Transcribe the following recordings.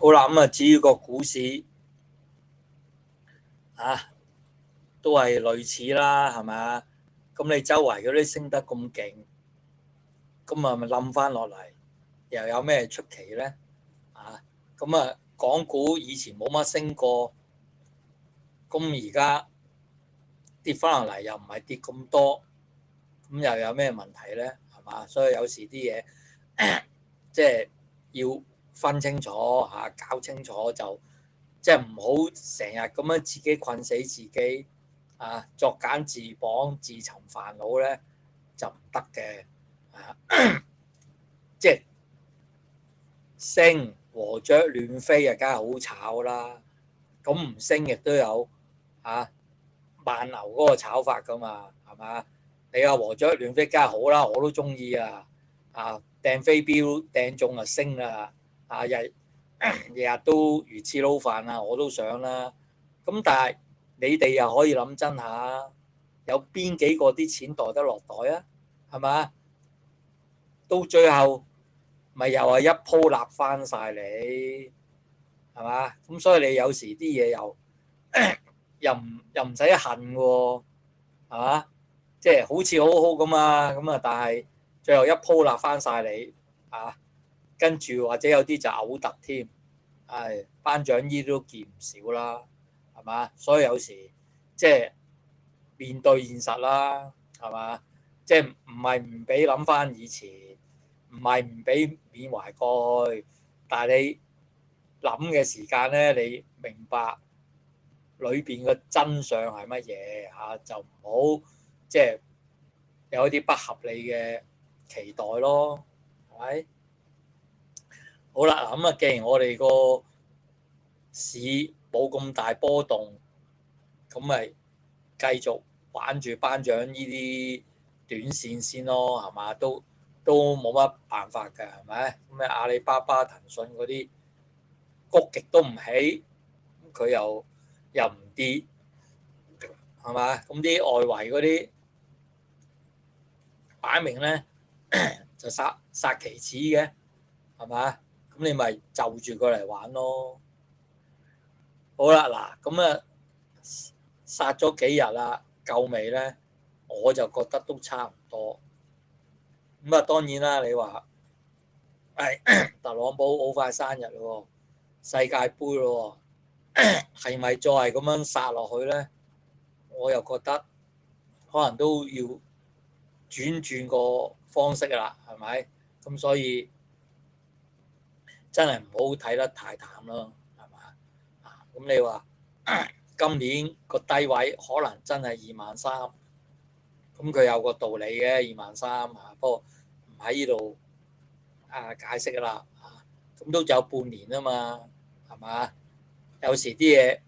好啦，咁至於個股市都係類似啦，係咪啊？咁你周圍嗰啲升得咁勁，咁咪冧翻落嚟，又有咩出奇呢？港股以前冇乜升過，咁而家跌翻落嚟又唔係跌咁多，咁又有咩問題呢？係嘛？所以有時啲嘢即係要分清楚搞清楚就即係唔好成日咁樣自己困死自己作繭自綁自尋煩惱咧就唔得嘅即係升和雀亂飛梗係好炒啦，咁唔升亦都有慢牛嗰個炒法噶嘛，係嘛？你話和雀亂飛梗係好啦，我都中意掟飛鏢掟中就升啦，日日都魚翅撈飯我都想啦。咁但係你哋又可以諗真下，有邊幾個啲錢袋得落袋啊？係嘛？到最後咪又係一鋪立翻晒你，係嘛？咁所以你有時啲嘢又唔使恨喎，係嘛？即係好似好好咁但係最後一鋪立翻晒你跟住或者有啲就嘔突添，頒獎依都見唔少啦，係嘛？所以有時即係面對現實啦，係嘛？即係唔係唔俾諗翻以前，唔係唔俾緬懷過去，但係你諗嘅時間咧，你明白裏邊嘅真相係乜嘢就唔好即係有一啲不合理嘅期待咯，係咪？好啦，既然我哋個市冇咁大波動，咁咪繼續玩住頒獎呢啲短線先咯，係嘛？都冇乜辦法㗎，係咪？咁阿里巴巴、騰訊嗰啲谷極都唔起，佢又唔跌，係嘛？咁啲外圍嗰啲擺明咧就殺期指嘅，係嘛？咁你咪就住佢嚟玩咯。好啦，嗱，殺咗幾日啦，夠未咧？我就覺得都差唔多。當然啦，你話特朗普好快生日咯，世界盃咯，係咪再係咁樣殺落去咧？我又覺得可能都要轉個方式啦，係咪？咁所以真係唔好睇得太淡咯，係嘛？咁你話今年個低位可能真係23,000，咁佢有個道理嘅23,000不過唔喺呢度解釋啦咁都有半年啊嘛，係嘛？有時啲嘢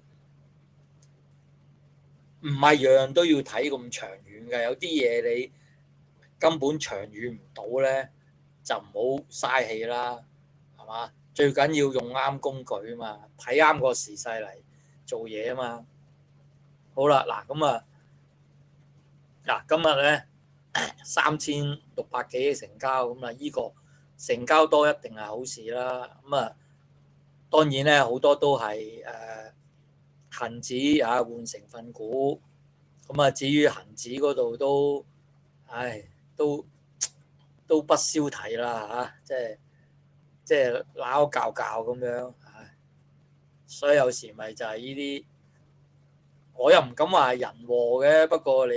唔係樣樣都要睇咁長遠嘅，有啲嘢你根本長遠唔到咧，就唔好嘥氣啦，係嘛？最緊要用啱工具啊嘛，睇啱個時勢嚟做嘢啊嘛。好啦，今日咧3600幾嘅成交，呢個成交多一定係好事啦。當然咧好多都係恒指換成分股，至於恒指嗰度都，都都不消提啦即係撈教教咁樣，所以有時咪就係呢啲，我又唔敢話係人禍嘅，不過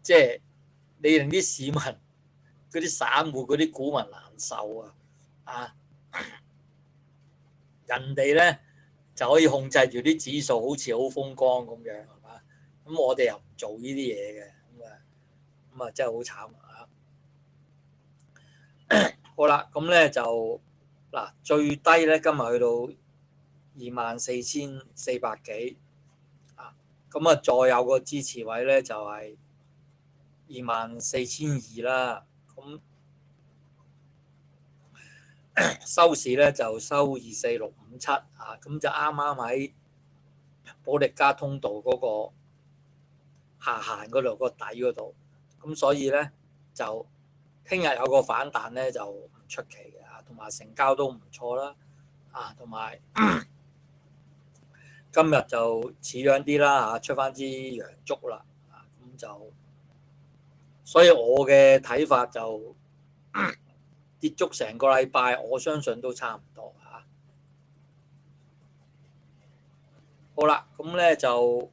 即係你令啲市民嗰啲散戶嗰啲股民難受啊！人哋咧就可以控制住啲指數，好似好風光咁樣，係嘛？咁我哋又唔做呢啲嘢嘅，真係好慘啊！好啦，咁咧就最低咧今日去到24,400幾再有個支持位咧就係24,200啦。咁收市咧就收24,657咁就啱啱喺保力加通道嗰個下限嗰度個底嗰度，咁所以咧就聽日有個反彈咧就唔出奇嘅同埋成交都唔錯啦。啊，同埋今日就似樣啲啦嚇，出翻支陽燭啦，咁就所以我嘅睇法就跌足成個禮拜，我相信都差唔多嚇。好啦，咁咧就